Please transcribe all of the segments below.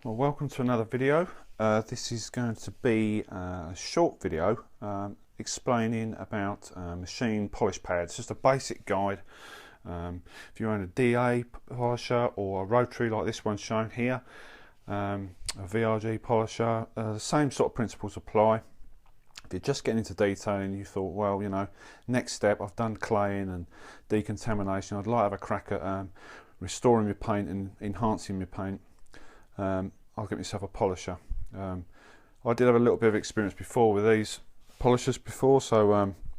Well, welcome to another video. This is going to be a short video explaining about machine polish pads, just a basic guide. If you own a DA polisher or a rotary like this one shown here, a VRG polisher, the same sort of principles apply. If you're just getting into detailing, you thought, well, you know, next step, I've done claying and decontamination, I'd like to have a crack at restoring my paint and enhancing my paint. I'll get myself a polisher. I did have a little bit of experience before with these polishers before, so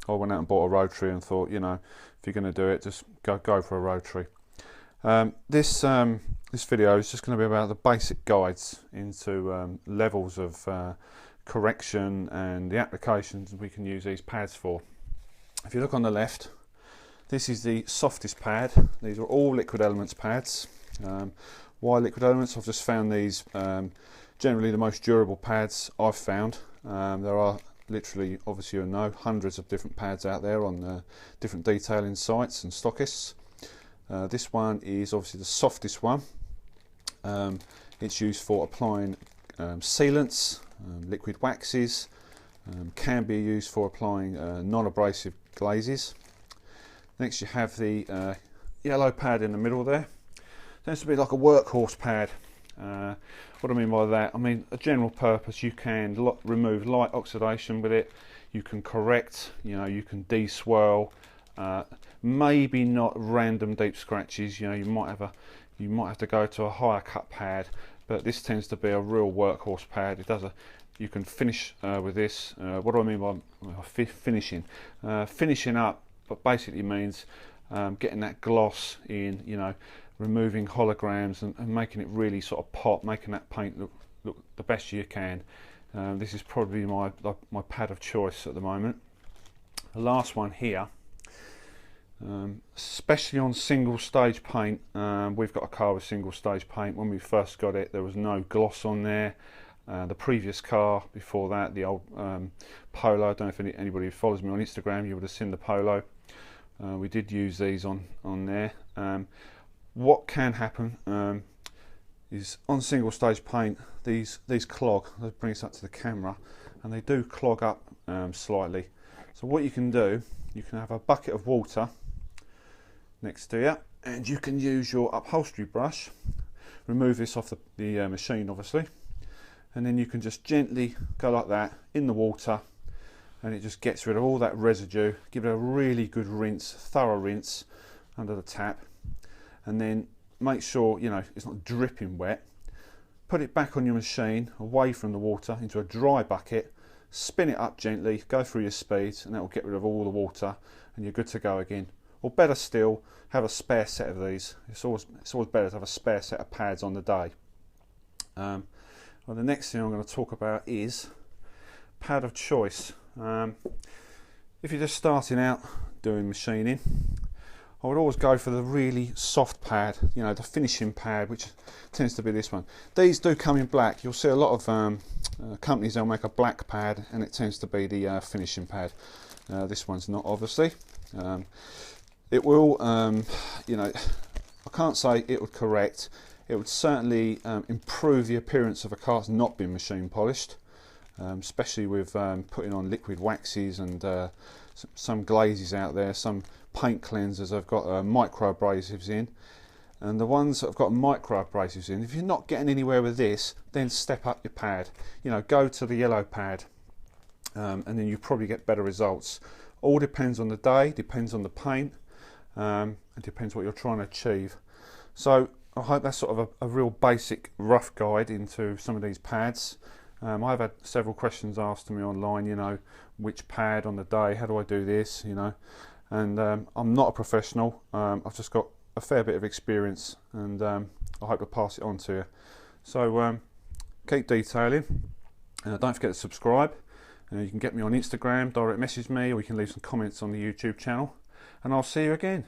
I went out and bought a rotary and thought, you know, if you're going to do it, just go for a rotary. This video is just going to be about the basic guides into levels of correction and the applications we can use these pads for. If you look on the left, this is the softest pad. These are all liquid elements pads. Why liquid elements? I've just found these generally the most durable pads I've found. There are literally, obviously you know, hundreds of different pads out there on different detailing sites and stockists. This one is obviously the softest one. It's used for applying sealants, liquid waxes, can be used for applying non-abrasive glazes. Next you have the yellow pad in the middle there. Tends to be like a workhorse pad. What do I mean by that? I mean a general purpose. You can remove light oxidation with it. You can correct. You know, you can de-swirl. Maybe not random deep scratches. You know, you might have to go to a higher cut pad. But this tends to be a real workhorse pad. It does you can finish with this. What do I mean by finishing? Finishing up, but basically means getting that gloss in. You know, removing holograms and making it really sort of pop, making that paint look the best you can. This is probably my pad of choice at the moment. The last one here, especially on single stage paint. We've got a car with single stage paint. When we first got it, there was no gloss on there. The previous car before that, the old Polo, I don't know if anybody who follows me on Instagram, you would have seen the Polo. We did use these on there. What can happen is on single stage paint, these clog. Let's bring this up to the camera, and they do clog up slightly. So what you can do, you can have a bucket of water next to you, and you can use your upholstery brush, remove this off the machine obviously, and then you can just gently go like that in the water, and it just gets rid of all that residue. Give it a really good rinse, thorough rinse under the tap, and then make sure, you know, it's not dripping wet. Put it back on your machine, away from the water, into a dry bucket, spin it up gently, go through your speeds, and that will get rid of all the water, and you're good to go again. Or better still, have a spare set of these. It's always better to have a spare set of pads on the day. Well, the next thing I'm going to talk about is pad of choice. If you're just starting out doing machining, I would always go for the really soft pad, you know, the finishing pad, which tends to be this one. These do come in black. You'll see a lot of companies, they'll make a black pad, and it tends to be the finishing pad. This one's not, obviously. It will, you know, I can't say it would correct. It would certainly improve the appearance of a car that's not been machine polished, especially with putting on liquid waxes and some glazes out there. Some paint cleansers have got micro abrasives in, and the ones that have got micro abrasives in, if you're not getting anywhere with this, then step up your pad. You know, go to the yellow pad, and then you probably get better results. All depends on the day, depends on the paint, and depends what you're trying to achieve. So I hope that's sort of a real basic rough guide into some of these pads. I've had several questions asked to me online, you know, which pad on the day, how do I do this, you know, and I'm not a professional. I've just got a fair bit of experience, and I hope to pass it on to you. So keep detailing, and don't forget to subscribe. You can get me on Instagram, direct message me, or you can leave some comments on the YouTube channel, and I'll see you again.